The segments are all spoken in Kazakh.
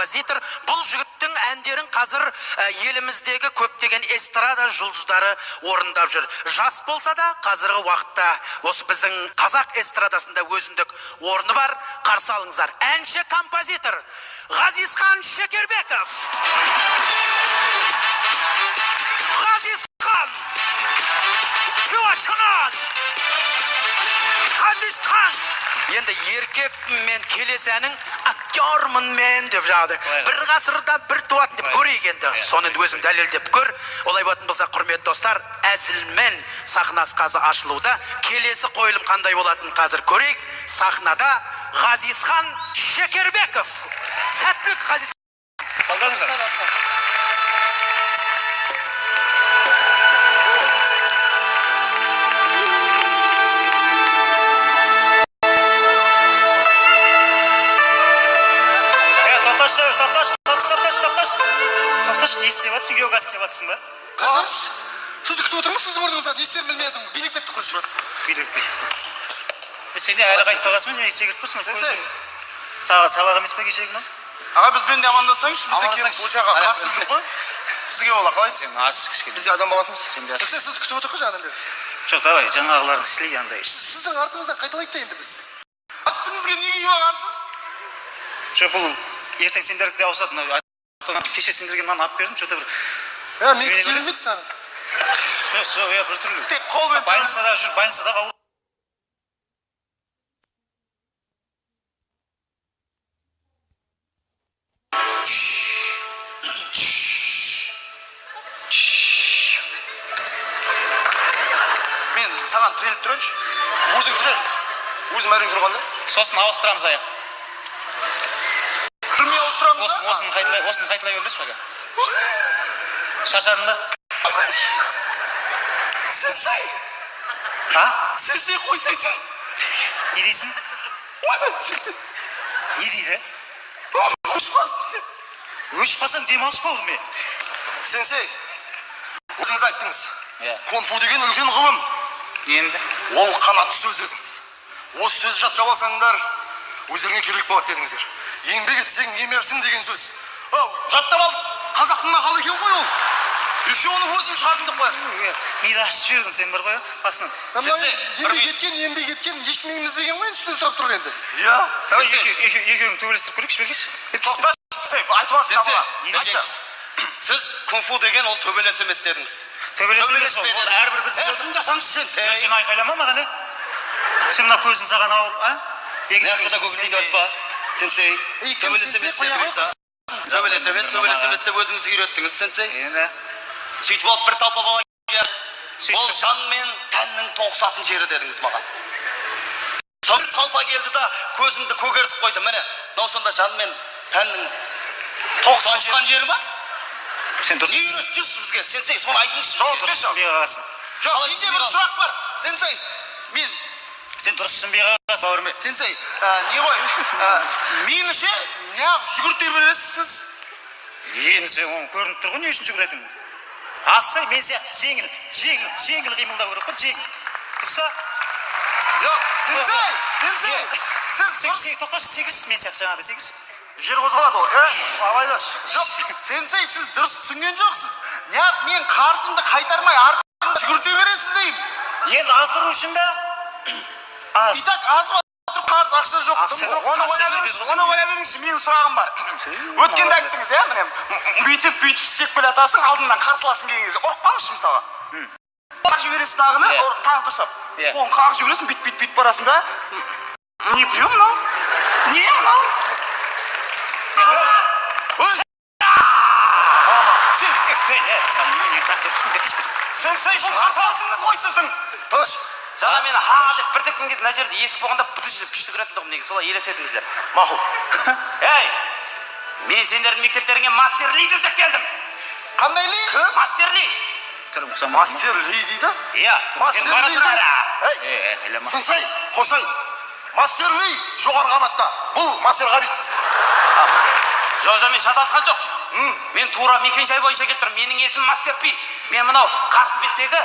композитор. Бұл жігіттің әндерін қазір еліміздегі көптеген эстрада жұлдыздары орындап жүр. Жас болса да қазіргі уақытта осы біздің қазақ эстрадасында өзіндік орны бар. Қарсы алыңыздар. Әнші композитор Ғазизхан Шекербеков. Ғазизхан Чуачхан Ғазизхан. Енді еркекмен келесі әнің актерлмын мен деп жады. Бір ғасырда бір туатын деп көрейік енді. Соны өзің дәлелдеп көр. Олай болатын болса, құрметті достар, әзілмен сахнасы қазір ашылуда. Келесі қойылым қандай болатын қазір көрейік. Сахнада Ғазизхан Шекербеков. Сәттілік Ғазизхан. Тоқташ, не істеп жатсың? Йога істеп жатсың ба? Сізді күтіп отырмыз, сізді орныңызда не істерін білмейсің, билік бетті қойшы. Билік бетті. Сен де әлі қайтып қаласың ба? Есегіріп тұрсың? Сенсей. Сабақ емес па кешегі мынау? Аға, бізбен де амандасаңыз, бізде келіп очаға қатысып жүр ғой. Сізге бола қалайсыз? Сен ашық кішкене. Бізде адам баласымыз. Сізді күтіп отырық қой жаңадан бері. Жоқ, давай, жаңағылардың ішлей андай. Сіздің артыңыздан қайталайды да енді біз. Астыңызға не киіп алғансыз? Жоқ, бұл ертең сендерді де ауысады. Кеше сендерге мынаны алып бердім, что-то бір... Мен кете бермейді мынаны. Жоқ, бір түрлі. Тек қолмен Больницада жүр, больницада ауыр. Мен саған тіреліп тұрайыншы. Өзің тірел. Өзім әрең тұрғанда. Сосын ауыстырамыз аяқ. Кірмей ауыстырамыз ба? Осыны қайтылай бермес бәке. Шаршадың ба? Сенсей! Ха? Сенсей қойсайсың. Не дейсің? Ойбай, сенсей. Не дейді? Өшіп қалдым сен. Өшіп қалсаң демалыс болды ме? Сенсей, өзіңіз айттыңыз. Иә. Кунг-фу деген үлкен ғылым. Енді? Ол қанатты сөз дедіңіз. Осы сөз жаттап алсаңдар, өздеріңе керек болады дедіңіздер. Еңбек етсең емерсің деген сөз. Жаттап алдық. Қазақтың мақалы екен ғой ол. Еще оны өзім шығардым деп қояды. Миды ашып жібердің сен бар ғой, басынан. Еңбек еткен, ешкім емізбеген ғой, үстін сұрап тұр енді. Иә. Екеуің төбелестіріп көрейікші бәкеш. Тоқташы, айтып алсын қабыла. Сіз кунг-фу деген ол төбелес емес дедіңіз. Төбелес ол, әрбір біздің... Тым жасаңыз сен. Сен айқайлама маған, сен мына көзің саған ауыр, а? Неқта көбірден жатса, сенсей, төбелес емес дедіңіз. Төбелес емес деп өзіңіз үйреттіңіз, сенсей. Сөйтіп алып бір талпа бала келді. Ол жан мен тәннің тоғысатын жері дедіңіз маған. Бір талпа келді да көзімді көгертіп қойды. Міне, мынау сонда жан мен тәннің тоғысқан жері ма? Сен дұрыс. Не үйретіп жүрсіз бізге? Сенсей, соны айтыңызшы. Жауап берші. Жоқ, менде бір сұрақ бар. Сенсей, Сен дұрыссың беғас, бауырым. Сенсей, не ғой? Мені ше, неғып жүгірте бересіз? Енді сен оны көрініп тұр ғой, не үшін жүгіретін? Астай, мен сияқты жеңіл қимылдау керек қой, жеңіл. Дұрыса? Жоқ, сенсей, сіз тоқташы, сегіз, мен сияқты жаңағыда сегіз. жер қозғалады ол. Абайлаш. Жоқ, сенсей, сіз дұрыс түсінген жоқсыз. Неғып мен қарсымды қайтармай артыңызды жүгірте бересіз деймін. Енді аздыру үшін ба? Итак, азып отырып қарыз ақша жоқ. Оны қоя беріңізші, менің сұрағым бар. Өткенде айттыңыз, міне, бүйтіп істеп келе жатасың, алдыңнан қарсыласың келген кезде ұрып қалыңызшы мысалға. Қағып жібересіз тағыны, тағы дұрыстап. Қолын қағып жібересің, бүйтіп барасың да. Не біреу мынау? Не мынау? Сенсей, бұл қарсыласыңыз ғой сіздің. Тыныш. Жаңа мені ха деп бір тепкен кезде мына жерде есік болғанда бытыш деп күшті кіретін тұғым неге, солай елесетіңіздер. Мақұл. Ей, мен сендердің мектептеріңе мастер ли іздеп келдім. Қандай ли? Мастер ли. Мастер ли дейді? Иә, мастер ли дейді. Сенсей, қойсай. Мастер ли жоғарғы қабатта. Бұл мастер ғабит. Жоқ, мен шатасқан жоқ. Мен тура мекен-жай бойынша келіп тұрмын. Менің есімім Мастер Пи. Мен мынау қарсы беттегі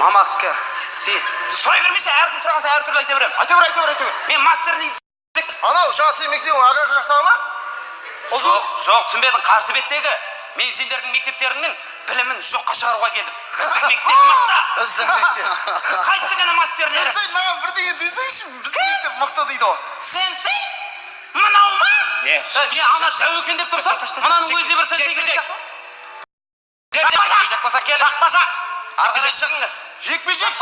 мамака сен сұрай бермеші, әркім сұраған сайын әртүрлі айта беремін. Айта бер. Мен мастерный Анау жасы мектебің ага жақтағы ма? жоқ, түсінбедің, қарсы беттегі. Мен сендердің мектептеріңнің білімін жоққа шығаруға келдім. Біздің мектеп мықты. Біздің мектеп. Қайсы ғана мастерлері? Сенсей, маған бірдеңе десеңші, біздің мектеп мықты дейді ғой. Сенсей? Мынау ма? Не, ана тәуекел деп тұрсам, мынаның өзі бір сенсей керек сияқты. Жақпа-жақ. Арқаша шығыңыз. Жекпе-жек.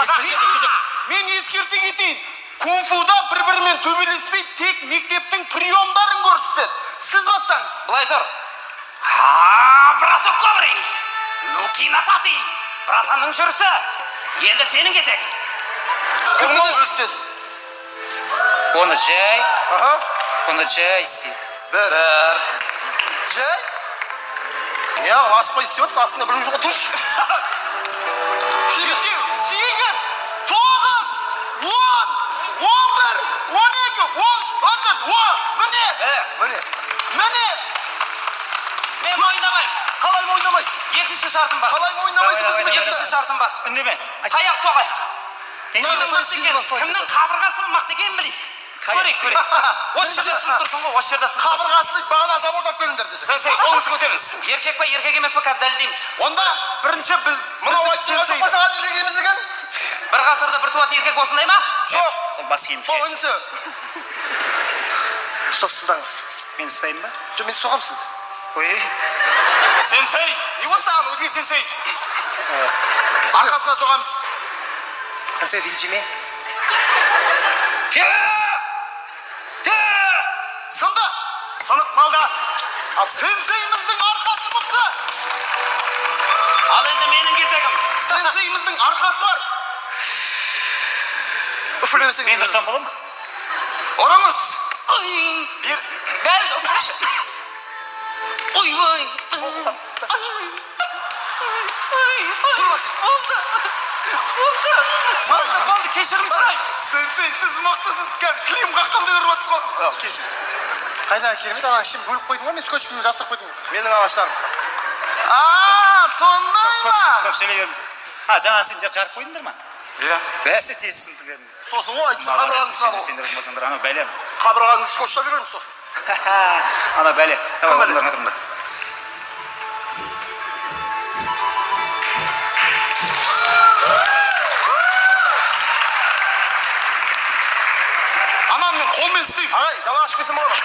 Мен ескерте кетейін. Кунг-фуда бір-бірімен төбелеспей, тек мектептің приемдарын көрсетеді. Сіз бастаңыз. Былай тұр. Брасок кобри. Луки натати. Братанның жүрісі. Енді сенің кезек. Кімді көрсетесіз? Оны жай істейді. Бір. Жай? Я аспай істеп отырсыз, астында білім жоқ тұршы. 8, 9, 10, 11, 12, 13, 14, міне. Мен мойындамайым. Қалай мойындамайсың? Екінші шартым бар. Қалай мойындамайсың біздің мектепте? Екінші шартым бар. Үндеме. Қаяқ соғайық. Кімнің қабырғасы мықты екенін білейік. Көрейік. Осы жерде сынып тұрсың ғой, осы жерде сынып. Қабырғасында бағана забордап келіңдер десе. Сенсей, қолыңызды көтеріңіз. Еркек па, еркек емес па, қазір дәлелдейміз. Онда бірінші біз мынау айтсаңыз жоқпаса әділегеміз екен. Бір ғасырда бір туатын еркек осындай ма? Жоқ. Бас киім. Сол інісі. Ұстасыздаңыз. Мен ұстаймын ба? Жоқ, мен соғам сізді. Ой. Сенсей! Не болды саған, өзге сенсей? Арқасына соғамыз. Сенсей ренжіме. Сынды. Сынық малда. Ал сенсейіміздің арқасы мықты. Ал енді менің кезегім. Сенсейіміздің арқасы бар. Үфілемесең. Мен ұрсам бола ма? Ұрыңыз. Бәрі ұпсашы. Ой. Болды, кешірім сұрайын. Сенсей, сіз мықтысыз. Клим қаққандай ұрып атсыз ғой. Қайда керемет, ана ішін бөліп қойдың ғой, мен скотчпен жасырып қойдың. Менің ағаштарым. Сондай ма? Көп сөйлей берме. Жаңа сен жарып қойдыңдар ма? Иә. Бәсе тезсің түгелін. Сосын ғой, айтса қабырғаңыз сынады ғой. Сендер болмасаңдар, ана бәлем. Қабырғаңызды скотчтап береміз сосын. Ана бәле. Тұрыңдар. Анан мен қолмен істеймін. Ағай, дала ашып келсем болады.